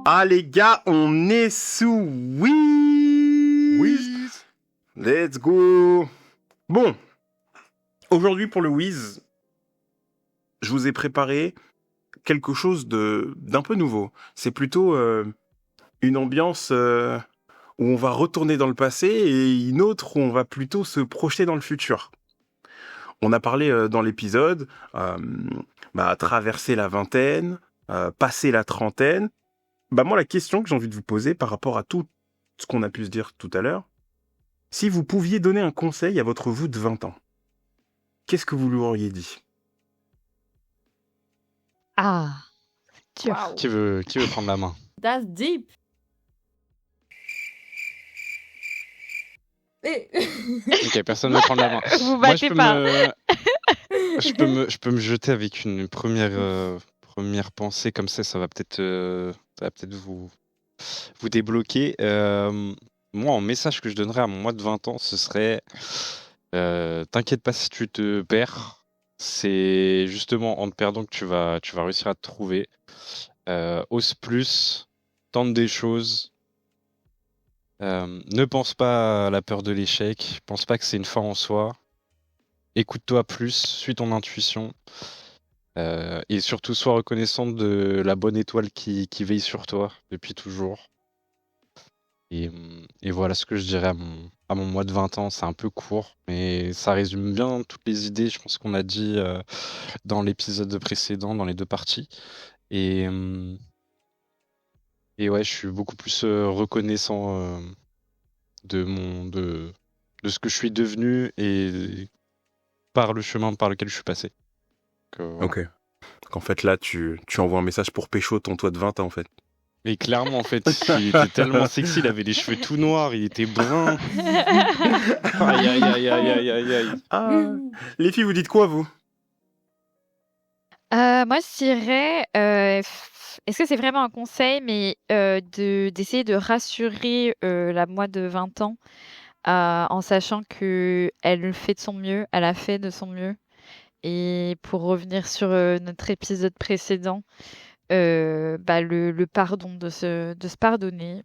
Ah les gars, on est sous Wiz. Let's go. Bon, aujourd'hui pour le Wiz, je vous ai préparé quelque chose d'un peu nouveau. C'est plutôt une ambiance où on va retourner dans le passé et une autre où on va plutôt se projeter dans le futur. On a parlé dans l'épisode, traverser la vingtaine, passer la trentaine. Moi, la question que j'ai envie de vous poser par rapport à tout ce qu'on a pu se dire tout à l'heure, si vous pouviez donner un conseil à votre vous de 20 ans, qu'est-ce que vous lui auriez dit ? Ah, dur. Wow. Qui veut prendre la main? That's deep. Et... Ok, personne ne veut prendre la main. Vous Moi, battez pas. je peux me jeter avec une première pensée comme ça va peut-être vous débloquer. Moi, en message que je donnerais à mon moi de 20 ans, ce serait t'inquiète pas si tu te perds. C'est justement en te perdant que tu vas réussir à te trouver. Ose plus, tente des choses. Ne pense pas à la peur de l'échec, pense pas que c'est une fin en soi. Écoute-toi plus, suis ton intuition. Et surtout, sois reconnaissante de la bonne étoile qui veille sur toi depuis toujours. Et voilà ce que je dirais à mon moi de 20 ans. C'est un peu court, mais ça résume bien toutes les idées, je pense qu'on a dit dans l'épisode précédent, dans les 2 parties. Et ouais, je suis beaucoup plus reconnaissant de ce que je suis devenu et par le chemin par lequel je suis passé. Voilà. Ok. Donc en fait, là, tu envoies un message pour pécho ton toi de 20 ans, en fait. Et clairement, en fait, il était tellement sexy, il avait les cheveux tout noirs, il était brun. Aïe, aïe, aïe, aïe, aïe, aïe, aïe. Ah. Les filles, vous dites quoi, vous ? Moi, je dirais, est-ce que c'est vraiment un conseil, mais d'essayer de rassurer la moi de 20 ans en sachant qu'elle fait de son mieux, elle a fait de son mieux. Et pour revenir sur notre épisode précédent, le pardon, de se pardonner,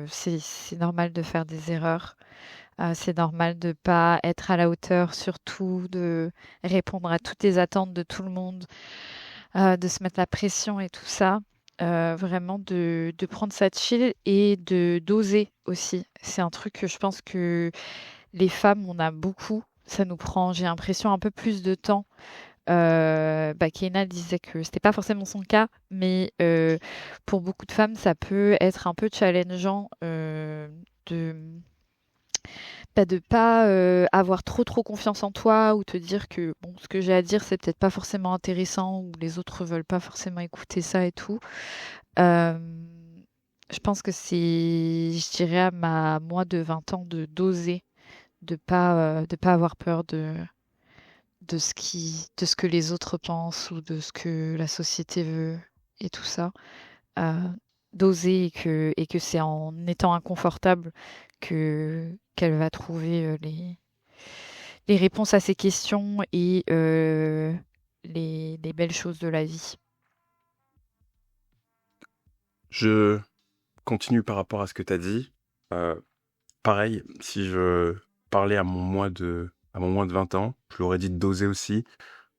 c'est normal de faire des erreurs. C'est normal de pas être à la hauteur, surtout de répondre à toutes les attentes de tout le monde, de se mettre la pression et tout ça. Vraiment de prendre ça chill et d'oser aussi. C'est un truc que je pense que les femmes, on a beaucoup. Ça nous prend, j'ai l'impression, un peu plus de temps. Keina disait que c'était pas forcément son cas, mais pour beaucoup de femmes, ça peut être un peu challengeant de pas avoir trop confiance en toi ou te dire que bon, ce que j'ai à dire, c'est peut-être pas forcément intéressant ou les autres veulent pas forcément écouter ça et tout. Je pense que je dirais à moi de 20 ans d'oser, de pas avoir peur de ce que les autres pensent ou de ce que la société veut et tout ça. D'oser et que c'est en étant inconfortable qu'elle va trouver les réponses à ses questions et les belles choses de la vie. Je continue par rapport à ce que tu as dit. Pareil, si je parlais à mon moi de 20 ans, je l'aurais dit d'oser aussi.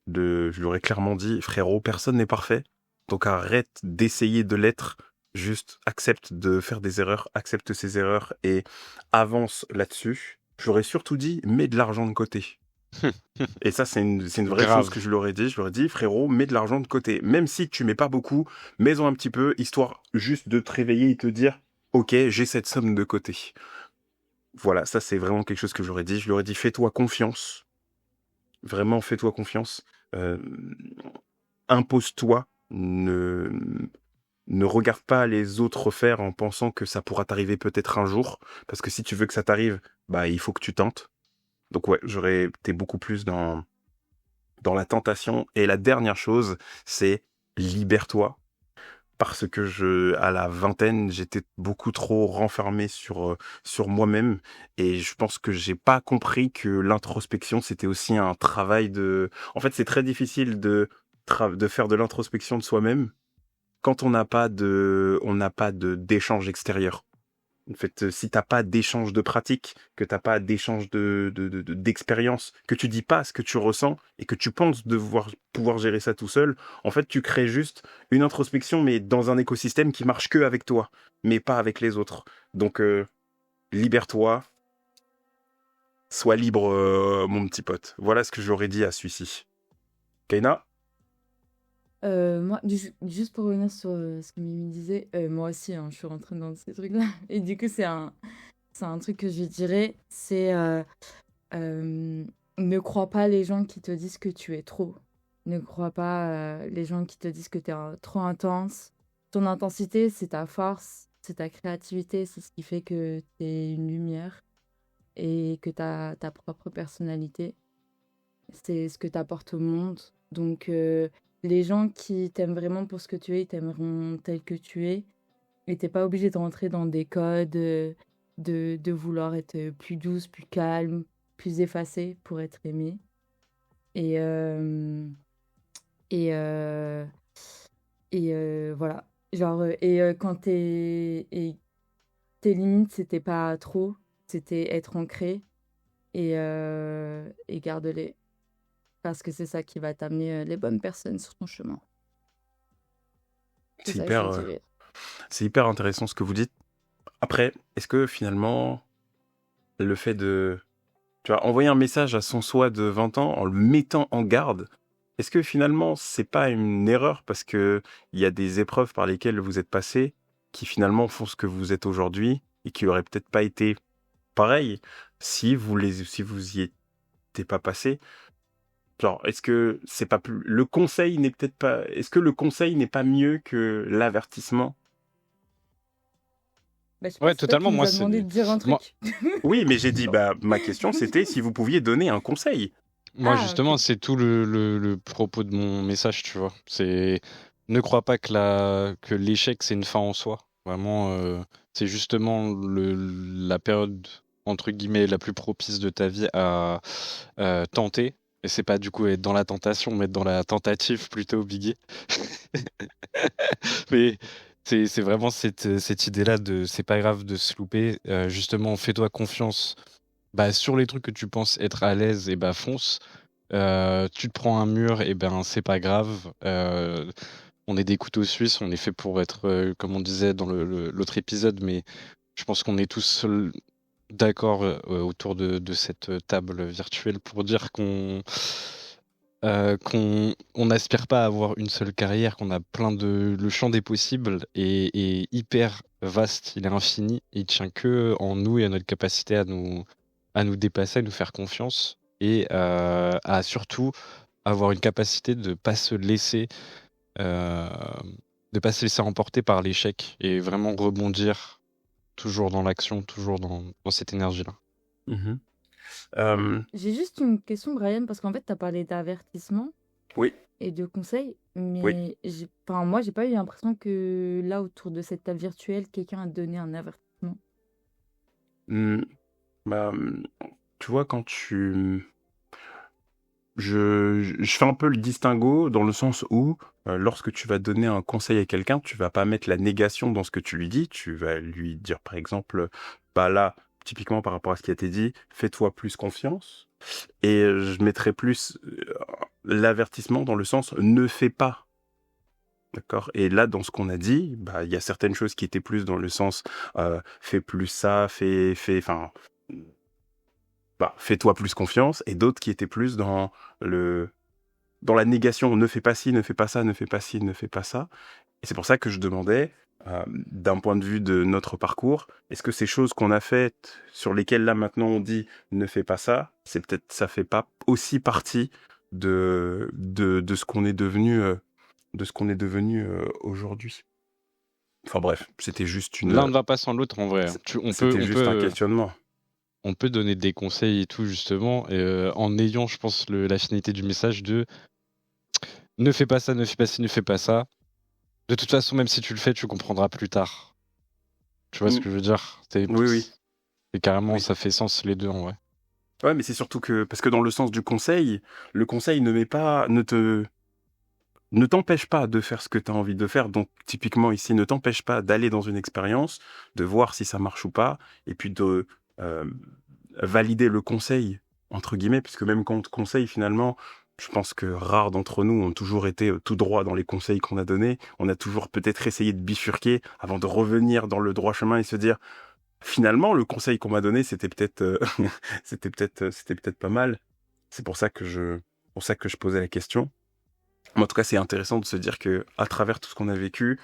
Je lui aurais clairement dit, frérot, personne n'est parfait. Donc arrête d'essayer de l'être. Juste accepte de faire des erreurs, accepte ses erreurs et avance là-dessus. J'aurais surtout dit, mets de l'argent de côté. Et ça, c'est une vraie Grave. chose que je lui aurais dit. Je lui aurais dit, frérot, mets de l'argent de côté. Même si tu mets pas beaucoup, mets-en un petit peu, histoire juste de te réveiller et te dire, ok, j'ai cette somme de côté. Voilà, ça, c'est vraiment quelque chose que j'aurais dit. Je lui aurais dit, fais-toi confiance. Vraiment, fais-toi confiance. Impose-toi. Ne regarde pas les autres faire en pensant que ça pourra t'arriver peut-être un jour. Parce que si tu veux que ça t'arrive, il faut que tu tentes. Donc ouais, j'aurais été beaucoup plus dans la tentation. Et la dernière chose, c'est libère-toi. Parce que à la vingtaine, j'étais beaucoup trop renfermé sur moi-même. Et je pense que j'ai pas compris que l'introspection, c'était aussi un travail de... En fait, c'est très difficile de faire de l'introspection de soi-même. quand on n'a pas d'échange extérieur. En fait, si t'as pas d'échange de pratique, que t'as pas d'échange d'expérience, que tu dis pas ce que tu ressens et que tu penses pouvoir gérer ça tout seul, en fait, tu crées juste une introspection, mais dans un écosystème qui marche que avec toi, mais pas avec les autres. Donc, libère-toi, sois libre, mon petit pote. Voilà ce que j'aurais dit à celui-ci. Kaina? Moi, juste pour revenir sur ce que Mimi disait, moi aussi, hein, je suis rentrée dans ces trucs-là. Et du coup, c'est un truc que je dirais, c'est ne crois pas les gens qui te disent que tu es trop. Ne crois pas les gens qui te disent que tu es trop intense. Ton intensité, c'est ta force, c'est ta créativité, c'est ce qui fait que tu es une lumière et que tu as ta propre personnalité. C'est ce que tu apportes au monde. Donc, les gens qui t'aiment vraiment pour ce que tu es, ils t'aimeront tel que tu es. Et t'es pas obligé de rentrer dans des codes, de vouloir être plus douce, plus calme, plus effacée pour être aimée. Et, et, euh, voilà. Genre, quand tes limites, c'était pas trop, c'était être ancré et garde-les. Parce que c'est ça qui va t'amener les bonnes personnes sur ton chemin. C'est ça que hyper, je dirais. c'est hyper intéressant ce que vous dites. Après, est-ce que finalement, le fait de, tu vois, envoyer un message à son soi de 20 ans en le mettant en garde, est-ce que finalement, c'est pas une erreur parce que il y a des épreuves par lesquelles vous êtes passé qui finalement font ce que vous êtes aujourd'hui et qui auraient peut-être pas été pareil si vous y étiez pas passé? Genre, est-ce que c'est pas plus, le conseil n'est peut-être pas, est-ce que le conseil n'est pas mieux que l'avertissement? Bah, je sais Ouais, pas, c'est toi qui totalement. nous Moi, as demandé de dire un moi, truc. Oui, mais j'ai dit, bah, ma question c'était si vous pouviez donner un conseil. moi, Ah, justement, ok. c'est tout le propos de mon message, tu vois. C'est ne crois pas que l'échec, c'est une fin en soi. Vraiment, c'est justement la période, entre guillemets, la plus propice de ta vie à tenter. Et c'est pas du coup être dans la tentation, mais être dans la tentative plutôt, Biggie. Mais c'est vraiment cette idée-là de c'est pas grave de se louper. Justement, fais-toi confiance. Bah, sur les trucs que tu penses être à l'aise, et bah fonce. Tu te prends un mur, et ben c'est pas grave. On est des couteaux suisses, on est fait pour être, comme on disait dans l'autre épisode, mais je pense qu'on est tous d'accord autour de cette table virtuelle pour dire qu'on n'aspire pas à avoir une seule carrière, qu'on a plein de... Le champ des possibles est hyper vaste, il est infini, il tient que en nous et à notre capacité à nous dépasser, à nous faire confiance et à surtout avoir une capacité euh, de pas se laisser emporter par l'échec et vraiment rebondir toujours dans l'action, toujours dans cette énergie-là. Mhm. Euh, J'ai juste une question, Brian, parce qu'en fait, tu as parlé d'avertissement oui, et de conseils, oui. mais moi, j'ai pas eu l'impression que là, autour de cette table virtuelle, quelqu'un a donné un avertissement. Hmm, bah, tu vois, je fais un peu le distinguo dans le sens où, lorsque tu vas donner un conseil à quelqu'un, tu vas pas mettre la négation dans ce que tu lui dis. Tu vas lui dire, par exemple, bah là, typiquement par rapport à ce qui a été dit, fais-toi plus confiance. Et je mettrais plus l'avertissement dans le sens, ne fais pas. D'accord. Et là, dans ce qu'on a dit, bah, il y a certaines choses qui étaient plus dans le sens, fais plus ça, enfin, bah, fais-toi plus confiance, et d'autres qui étaient plus dans la négation, ne fais pas ci, ne fais pas ça, ne fais pas ci, ne fais pas ça. Et c'est pour ça que je demandais, d'un point de vue de notre parcours, est-ce que ces choses qu'on a faites, sur lesquelles là maintenant on dit ne fais pas ça, c'est peut-être ça fait pas aussi partie de ce qu'on est devenu, aujourd'hui. Enfin bref, c'était juste L'un ne va pas sans l'autre en vrai. c'était juste un questionnement. On peut donner des conseils et tout justement, en ayant, je pense, la finalité du message de ne fais pas ça, ne fais pas ci, ne fais pas ça. De toute façon, même si tu le fais, tu comprendras plus tard. Tu vois ce que je veux dire? Oui. Et carrément, Oui. ça fait sens les deux en vrai. Ouais, mais c'est surtout que, parce que dans le sens du conseil, le conseil ne te ne t'empêche pas de faire ce que tu as envie de faire. Donc, typiquement ici, ne t'empêche pas d'aller dans une expérience, de voir si ça marche ou pas, et puis de euh, valider le conseil, entre guillemets, puisque même quand on te conseille, finalement, je pense que rares d'entre nous ont toujours été tout droit dans les conseils qu'on a donnés. On a toujours peut-être essayé de bifurquer avant de revenir dans le droit chemin et se dire, finalement, le conseil qu'on m'a donné, c'était peut-être, c'était peut-être pas mal. C'est pour ça que je posais la question. Mais en tout cas, c'est intéressant de se dire que à travers tout ce qu'on a vécu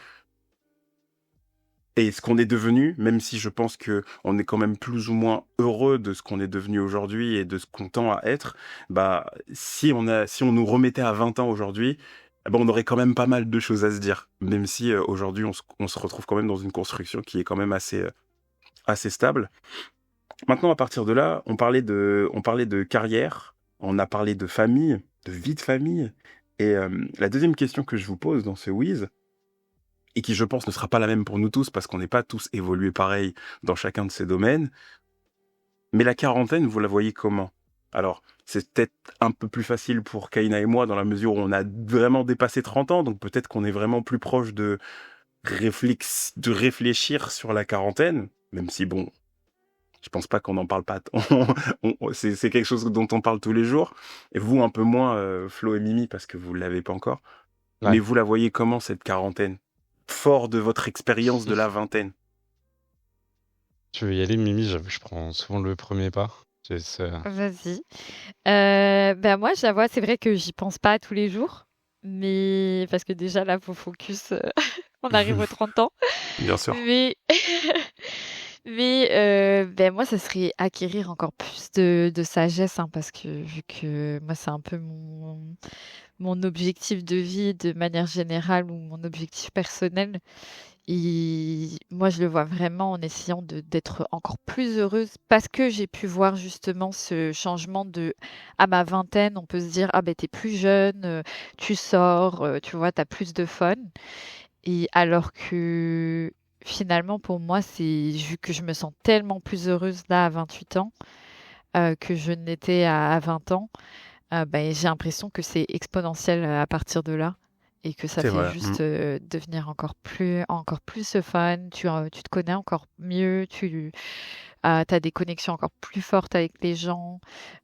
et ce qu'on est devenu, même si je pense que on est quand même plus ou moins heureux de ce qu'on est devenu aujourd'hui et de ce qu'on tend à être, bah si on nous remettait à 20 ans aujourd'hui, bah, on aurait quand même pas mal de choses à se dire. Même si aujourd'hui on se retrouve quand même dans une construction qui est quand même assez stable. Maintenant, à partir de là, on parlait de carrière, on a parlé de famille, de vie de famille. Et la deuxième question que je vous pose dans ce Wiz, et qui je pense ne sera pas la même pour nous tous parce qu'on n'est pas tous évolués pareil dans chacun de ces domaines, mais la quarantaine, vous la voyez comment? Alors, c'est peut-être un peu plus facile pour Kaina et moi dans la mesure où on a vraiment dépassé 30 ans, donc peut-être qu'on est vraiment plus proche de réfléchir sur la quarantaine, même si bon, je pense pas qu'on en parle pas. C'est quelque chose dont on parle tous les jours. Et vous, un peu moins, Flo et Mimi, parce que vous l'avez pas encore. Ouais. Mais vous la voyez comment, cette quarantaine? Fort de votre expérience de la vingtaine. Tu veux y aller, Mimi? J'avoue, je prends souvent le premier pas. Vas-y. Moi, je la vois, c'est vrai que j'y pense pas tous les jours, mais parce que déjà là, faut focus, on arrive aux 30 ans. Bien sûr. Mais, moi, ça serait acquérir encore plus de sagesse, hein, parce que vu que moi, c'est un peu mon objectif de vie de manière générale ou mon objectif personnel. Et moi, je le vois vraiment en essayant d'être encore plus heureuse parce que j'ai pu voir justement ce changement à ma vingtaine, on peut se dire, ah ben t'es plus jeune, tu sors, tu vois, t'as plus de fun. Et alors que finalement, pour moi, c'est vu que je me sens tellement plus heureuse là à 28 ans que je n'étais à 20 ans, j'ai l'impression que c'est exponentiel à partir de là et que ça C'est fait vrai. juste devenir encore plus fun. Tu te connais encore mieux, tu as des connexions encore plus fortes avec les gens,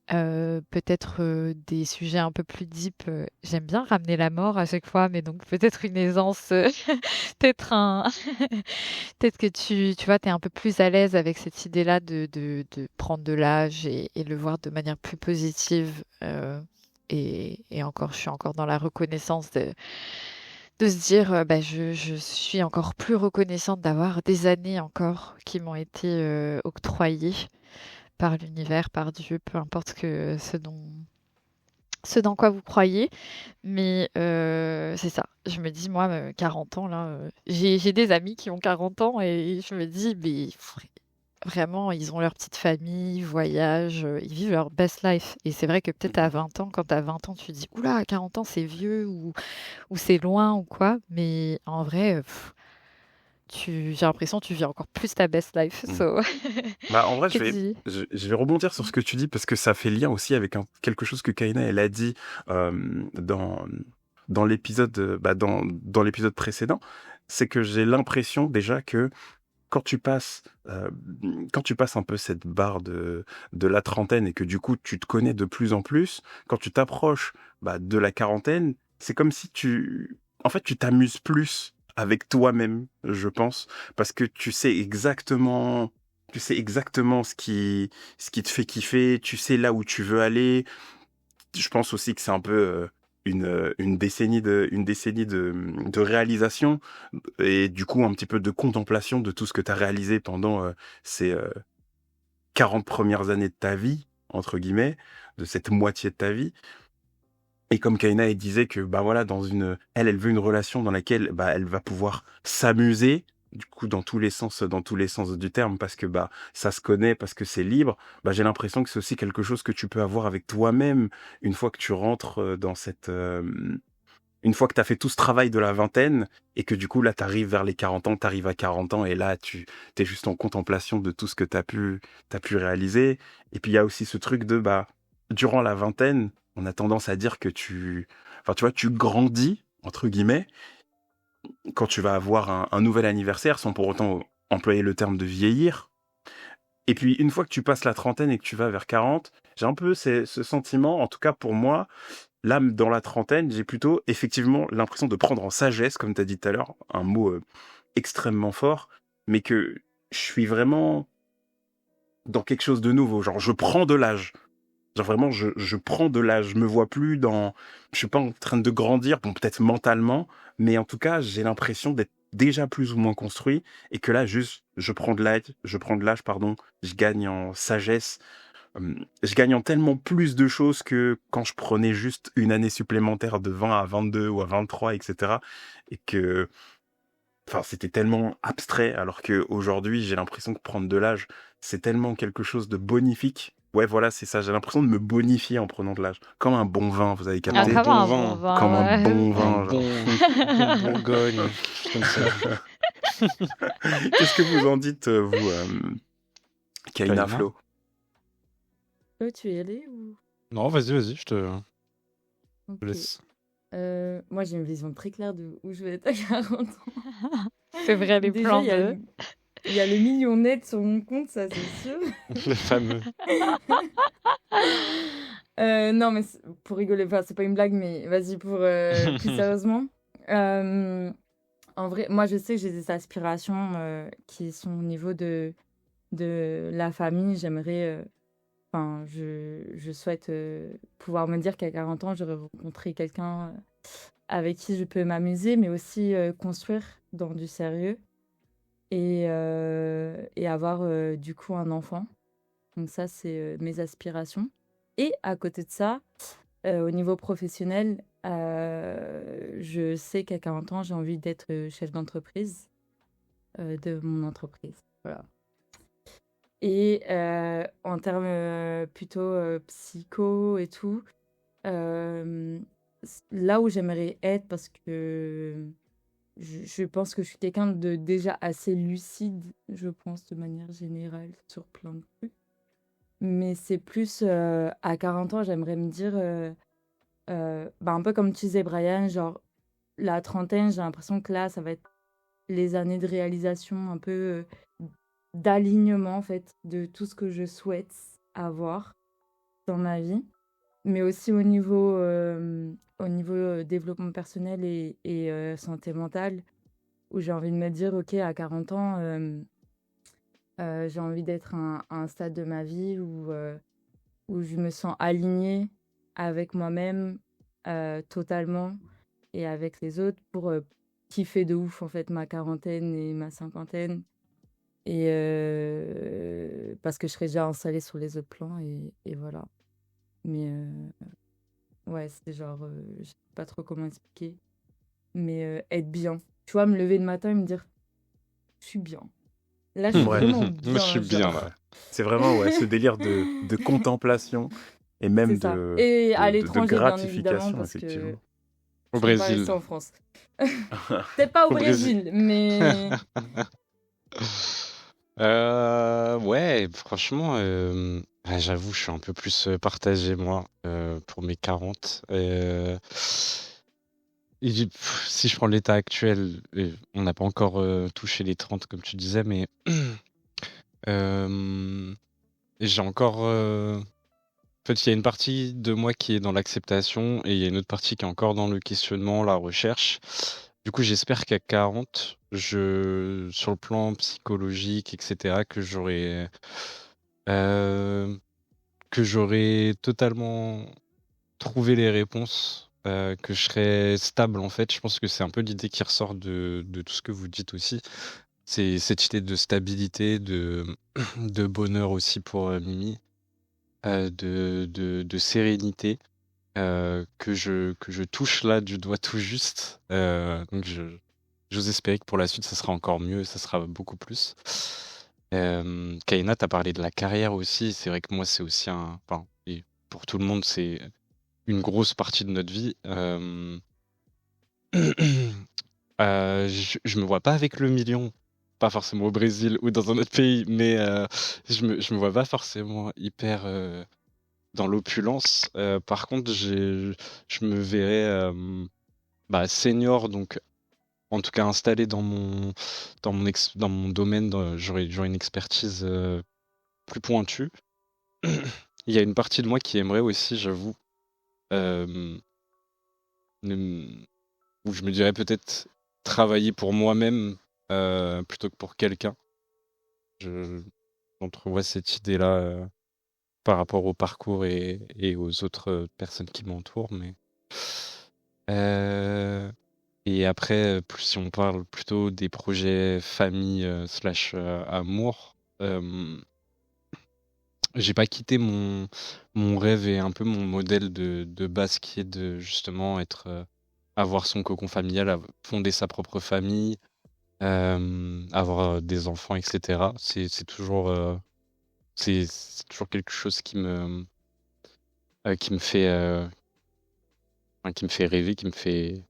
peut-être des sujets un peu plus deep. J'aime bien ramener la mort à chaque fois, mais donc peut-être une aisance, peut-être un, peut-être que tu vois, tu es un peu plus à l'aise avec cette idée-là de prendre de l'âge et le voir de manière plus positive. Et encore, je suis encore dans la reconnaissance de se dire, je suis encore plus reconnaissante d'avoir des années encore qui m'ont été octroyées par l'univers, par Dieu, peu importe ce dans quoi vous croyez. Mais c'est ça. Je me dis, moi, 40 ans, là, j'ai des amis qui ont 40 ans et je me dis, mais vraiment, ils ont leur petite famille, ils voyagent, ils vivent leur best life. Et c'est vrai que peut-être à 20 ans, quand t'as 20 ans, tu te dis, oula, à 40 ans, c'est vieux ou c'est loin ou quoi. Mais en vrai, j'ai l'impression que tu vis encore plus ta best life. So, Bah, en vrai, que dis je vais rebondir sur ce que tu dis parce que ça fait lien aussi avec quelque chose que Kaina, elle a dit dans l'épisode dans l'épisode précédent. C'est que j'ai l'impression déjà que quand tu passes un peu cette barre de la trentaine et que du coup tu te connais de plus en plus, quand tu t'approches de la quarantaine, c'est comme si en fait tu t'amuses plus avec toi-même, je pense, parce que tu sais exactement ce qui te fait kiffer, tu sais là où tu veux aller. Je pense aussi que c'est un peu une décennie de réalisation et du coup un petit peu de contemplation de tout ce que tu as réalisé pendant ces 40 premières années de ta vie, entre guillemets, de cette moitié de ta vie. Et comme Kaina, elle disait que voilà, elle veut une relation dans laquelle elle va pouvoir s'amuser, du coup dans tous les sens du terme, parce que ça se connaît, parce que c'est libre. J'ai l'impression que c'est aussi quelque chose que tu peux avoir avec toi-même une fois que tu rentres une fois que tu as fait tout ce travail de la vingtaine et que du coup là t'arrives vers les 40 ans, t'arrives à 40 ans et là t'es juste en contemplation de tout ce que t'as pu réaliser. Et puis il y a aussi ce truc de durant la vingtaine, on a tendance à dire que tu vois, tu grandis entre guillemets, quand tu vas avoir un nouvel anniversaire, sans pour autant employer le terme de vieillir. Et puis, une fois que tu passes la trentaine et que tu vas vers 40, j'ai un peu ce sentiment, en tout cas pour moi, là, dans la trentaine, j'ai plutôt effectivement l'impression de prendre en sagesse, comme tu as dit tout à l'heure, un mot extrêmement fort, mais que je suis vraiment dans quelque chose de nouveau. Genre, je prends de l'âge. Genre vraiment, je prends de l'âge. Je me vois plus dans... Je suis pas en train de grandir, bon, peut-être mentalement, mais en tout cas, j'ai l'impression d'être déjà plus ou moins construit et que là, juste, je prends de l'âge, pardon, je gagne en sagesse, je gagne en tellement plus de choses que quand je prenais juste une année supplémentaire de 20 à 22 ou à 23, etc. Et que, enfin, c'était tellement abstrait, alors qu'aujourd'hui, j'ai l'impression que prendre de l'âge, c'est tellement quelque chose de bonifique. Ouais, voilà, c'est ça. J'ai l'impression de me bonifier en prenant de l'âge. Comme un bon vin, vous avez Ah, capté? Un comme un bon bon vin. vin, Comme un ouais. bon Un vin, genre. bon Bourgogne, comme ça. Qu'est-ce que vous en dites, vous, Kaina, Kaina? Flo? Tu es allé ou... Non, vas-y, je te Ok. laisse. Moi, j'ai une vision très claire de où je vais être à 40 ans. C'est vrai, les Déjà, plans il y a de... il y a le million net sur mon compte, ça c'est sûr. Le fameux. Non, mais pour rigoler, enfin, c'est pas une blague, mais vas-y, pour plus sérieusement. En vrai, moi, je sais que j'ai des aspirations qui sont au niveau de la famille. J'aimerais, enfin, je souhaite pouvoir me dire qu'à 40 ans, j'aurai rencontré quelqu'un avec qui je peux m'amuser, mais aussi construire dans du sérieux et avoir du coup un enfant. Donc ça, c'est mes aspirations. Et à côté de ça, au niveau professionnel, je sais qu'à 40 ans, j'ai envie d'être chef d'entreprise de mon entreprise. Voilà. Et en termes plutôt psycho et tout, là où j'aimerais être, parce que je pense que je suis quelqu'un de déjà assez lucide, je pense, de manière générale, sur plein de trucs. Mais c'est plus à 40 ans, j'aimerais me dire, un peu comme tu disais, Brian, genre la trentaine, j'ai l'impression que là, ça va être les années de réalisation, un peu d'alignement, en fait, de tout ce que je souhaite avoir dans ma vie. Mais aussi au niveau développement personnel et santé mentale, où j'ai envie de me dire, ok, à 40 ans, j'ai envie d'être à un stade de ma vie où je me sens alignée avec moi-même totalement et avec les autres pour kiffer de ouf en fait ma quarantaine et ma cinquantaine. Et parce que je serai déjà installée sur les autres plans et voilà. Mais ouais, c'est genre, je sais pas trop comment expliquer, mais être bien. Tu vois, me lever le matin et me dire, je suis bien. Là, je suis Ouais. vraiment Moi, bien. je suis bien genre. là. C'est vraiment ce délire de contemplation et même C'est ça. Et à de l'étranger, bien évidemment, gratification, parce que effectivement. Au je peux pas Brésil. rester en France. Peut-être pas au Au Brésil. Brésil, mais Ouais, franchement, j'avoue, je suis un peu plus partagé, moi, pour mes 40. Si je prends l'état actuel, on n'a pas encore touché les 30, comme tu disais, mais j'ai encore... En fait, il y a une partie de moi qui est dans l'acceptation et il y a une autre partie qui est encore dans le questionnement, la recherche. Du coup, j'espère qu'à 40, sur le plan psychologique, etc., que j'aurai totalement trouvé les réponses, que je serai stable en fait. Je pense que c'est un peu l'idée qui ressort de tout ce que vous dites aussi. C'est cette idée de stabilité, de bonheur aussi pour Mimi, de sérénité. Que je touche là du doigt tout juste. Donc j'ose espérer que pour la suite, ça sera encore mieux, ça sera beaucoup plus. Kaina, t'as parlé de la carrière aussi. C'est vrai que moi, c'est aussi enfin, et pour tout le monde, c'est une grosse partie de notre vie. Je me vois pas avec le million, pas forcément au Brésil ou dans un autre pays, mais je me vois pas forcément hyper dans l'opulence. Par contre, je me verrais senior, donc en tout cas installé dans mon domaine, j'aurais une expertise plus pointue. Il y a une partie de moi qui aimerait aussi, j'avoue, euh, où je me dirais peut-être travailler pour moi-même plutôt que pour quelqu'un. J'entrevois cette idée-là par rapport au parcours et aux autres personnes qui m'entourent, mais et après, si on parle plutôt des projets famille slash amour, j'ai pas quitté mon rêve et un peu mon modèle de base qui est de justement avoir son cocon familial, fonder sa propre famille, avoir des enfants, etc. C'est toujours quelque chose qui me fait rêver, qui me fait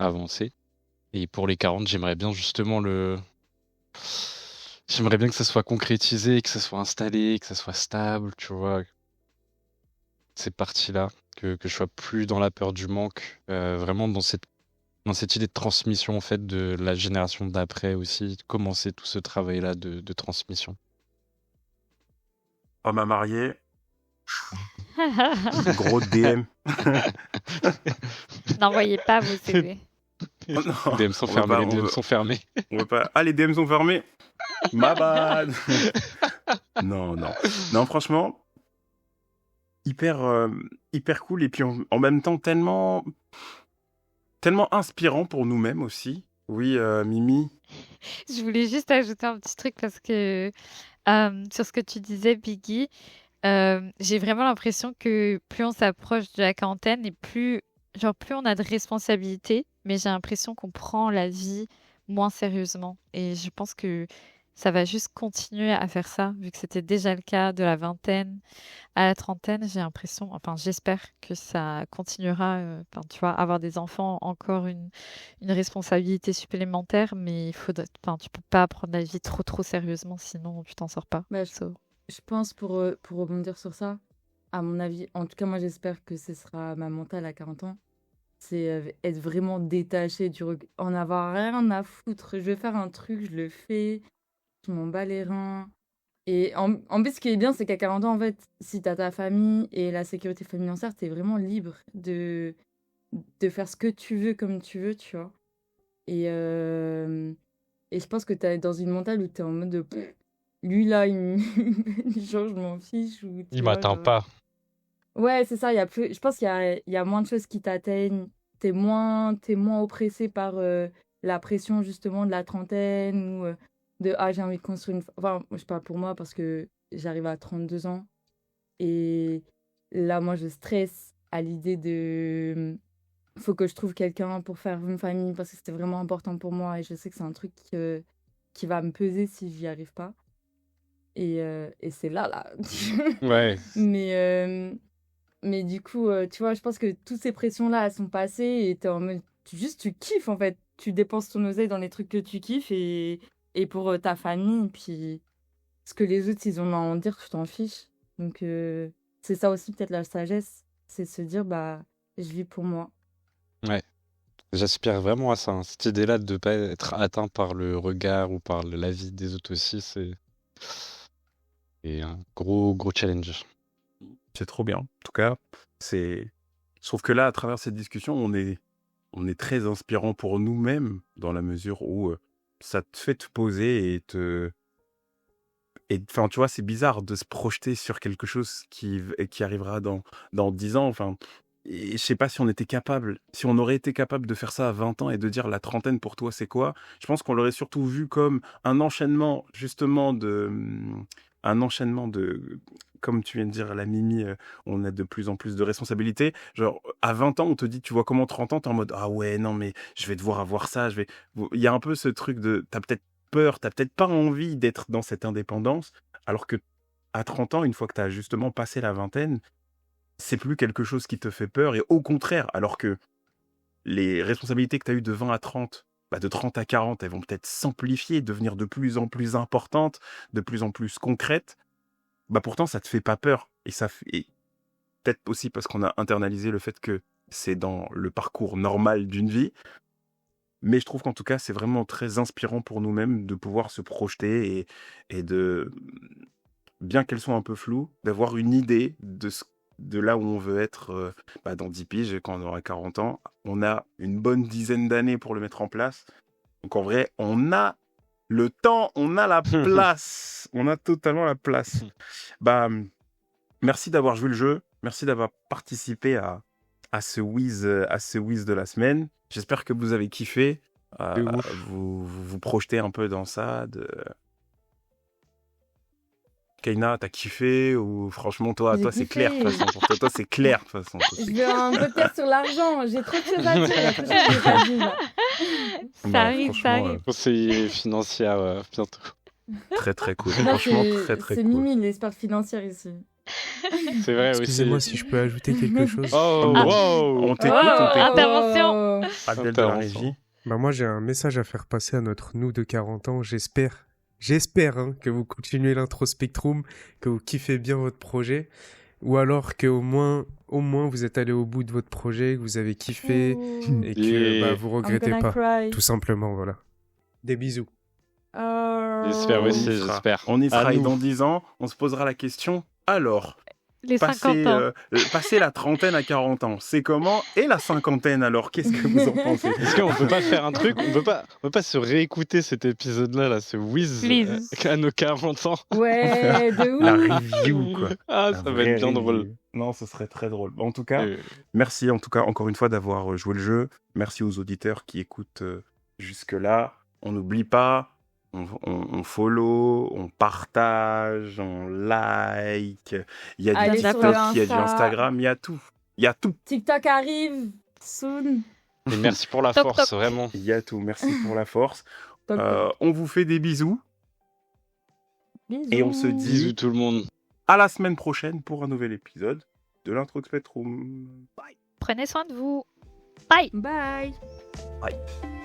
avancer. Et pour les 40, j'aimerais bien justement j'aimerais bien que ça soit concrétisé, que ça soit installé, que ça soit stable, tu vois. Cette partie-là, que je sois plus dans la peur du manque, vraiment dans cette idée de transmission en fait de la génération d'après aussi, de commencer tout ce travail-là de transmission. Homme à marier, gros DM. N'envoyez pas vos CV. Oh non, Les DM sont on veut fermés, pas, les on DM veut- sont fermés. on veut pas. Ah, les DM sont fermés. Ma bad. Non, non. Non, franchement, hyper cool. Et puis en même temps, tellement inspirant pour nous-mêmes aussi. Oui, Mimi. Je voulais juste ajouter un petit truc parce que sur ce que tu disais, Biggie, j'ai vraiment l'impression que plus on s'approche de la quarantaine et plus on a de responsabilités, mais j'ai l'impression qu'on prend la vie moins sérieusement. Et je pense que ça va juste continuer à faire ça, vu que c'était déjà le cas de la vingtaine à la trentaine. J'ai l'impression, enfin j'espère que ça continuera, enfin tu vois, avoir des enfants, encore une responsabilité supplémentaire, mais enfin tu peux pas prendre la vie trop sérieusement, sinon tu t'en sors pas. Bah, So, je pense pour rebondir sur ça, à mon avis, en tout cas moi j'espère que ce sera ma mentale à 40 ans, c'est être vraiment détaché en avoir rien à foutre. Je vais faire un truc, je le fais, je m'en bats les reins. Et en plus, ce qui est bien, c'est qu'à 40 ans, en fait, si t'as ta famille et la sécurité financière, t'es vraiment libre de faire ce que tu veux comme tu veux, tu vois. Et je pense que t'es dans une mentale où t'es en mode de, pff, lui là, genre, je m'en fiche. Ou, tu Il vois, m'atteint genre... pas. Ouais, c'est ça. Je pense qu'il y a moins de choses qui t'atteignent. T'es moins oppressé par la pression justement de la trentaine ou de ah, j'ai envie de construire une. Enfin, je parle pour moi parce que j'arrive à 32 ans et là, moi, je stresse à l'idée de. Faut que je trouve quelqu'un pour faire une famille parce que c'était vraiment important pour moi et je sais que c'est un truc qui va me peser si j'y arrive pas. Et c'est là. Ouais. Mais du coup, tu vois, je pense que toutes ces pressions-là, elles sont passées et t'es en mode, tu kiffes en fait. Tu dépenses ton oseille dans les trucs que tu kiffes et pour ta famille. Puis ce que les autres, ils ont à en dire, tu t'en fiches. Donc, c'est ça aussi peut-être la sagesse. C'est se dire, bah, je vis pour moi. Ouais. J'aspire vraiment à ça, hein. Cette idée-là de ne pas être atteint par le regard ou par l'avis des autres aussi, c'est un gros challenge. C'est trop bien. En tout cas, je trouve que là, à travers cette discussion, on est très inspirant pour nous-mêmes dans la mesure où ça te fait te poser et enfin, tu vois, c'est bizarre de se projeter sur quelque chose qui arrivera dans 10 ans. Enfin, et je sais pas si on aurait été capable de faire ça à 20 ans et de dire la trentaine pour toi, c'est quoi? Je pense qu'on l'aurait surtout vu comme un enchaînement, justement, comme tu viens de dire, la Mimi, on a de plus en plus de responsabilités. Genre, à 20 ans, on te dit, tu vois comment 30 ans, t'es en mode, ah ouais, non, mais je vais devoir avoir ça, il y a un peu ce truc de, t'as peut-être peur, t'as peut-être pas envie d'être dans cette indépendance, alors que à 30 ans, une fois que t'as justement passé la vingtaine, c'est plus quelque chose qui te fait peur, et au contraire, alors que les responsabilités que t'as eues de 20 à 30, bah de 30 à 40, elles vont peut-être s'amplifier, devenir de plus en plus importantes, de plus en plus concrètes, bah pourtant ça te fait pas peur, et peut-être aussi parce qu'on a internalisé le fait que c'est dans le parcours normal d'une vie. Mais je trouve qu'en tout cas, c'est vraiment très inspirant pour nous-mêmes de pouvoir se projeter et de, bien qu'elles soient un peu floues, d'avoir une idée de là où on veut être dans 10 piges, quand on aura 40 ans. On a une bonne dizaine d'années pour le mettre en place. Donc en vrai, on a le temps, on a la place. On a totalement la place. Merci d'avoir joué le jeu. Merci d'avoir participé à ce whiz de la semaine. J'espère que vous avez kiffé. Vous projetez un peu dans ça. Kaina, t'as kiffé ou franchement toi J'ai c'est kiffé. clair de toute façon. Pour toi c'est clair de toute façon. Je veux un podcast sur l'argent. J'ai trop de choses à dire. La prochaine, je l'ai pas dit, là. Ça arrive, ça franchement, arrive. Conseiller financière bientôt. très très cool. Non, Franchement c'est très très c'est cool. Mimi, l'expert financière ici. C'est vrai, oui. Excusez-moi si je peux ajouter quelque chose. Oh, Ah. wow. On t'écoute, on t'écoute. Intervention. Abdel de la Intervention. régie. Moi, j'ai un message à faire passer à notre nous de 40 ans. J'espère que vous continuez l'intro Spectrum, que vous kiffez bien votre projet, ou alors qu'au moins vous êtes allé au bout de votre projet, que vous avez kiffé Ouh. et que Yeah. vous I'm regrettez gonna pas. cry. Tout simplement, voilà. Des bisous. Oh. J'espère On y aussi, sera. j'espère. On y À sera et nous. dans 10 ans, on se posera la question. Alors, Les 50 ans. passer la trentaine à 40 ans, c'est comment? Et la cinquantaine alors, qu'est-ce que vous en pensez? Est-ce qu'on peut pas faire un truc? On peut pas se réécouter cet épisode-là, là, ce whiz Whiz. à nos 40 ans. Ouais, de ouf. La review, quoi. Ah, La ça va vraie être bien review. drôle. Non, ce serait très drôle. En tout cas, Euh, merci en tout cas encore une fois d'avoir joué le jeu. Merci aux auditeurs qui écoutent jusque-là. On n'oublie pas, on follow, on partage, on like. Il y a du Allez sur TikTok, le il y a du Insta. Instagram, il y a tout. Il y a tout. TikTok arrive soon. Et merci pour la Toc, force, toc. vraiment. Il y a tout. Merci pour la force. Toc, toc. On vous fait des bisous Bisous. et on se dit Bisous tout le monde. à la semaine prochaine pour un nouvel épisode de l'Intro Spectrum. Bye. Prenez soin de vous. Bye. Bye. Bye.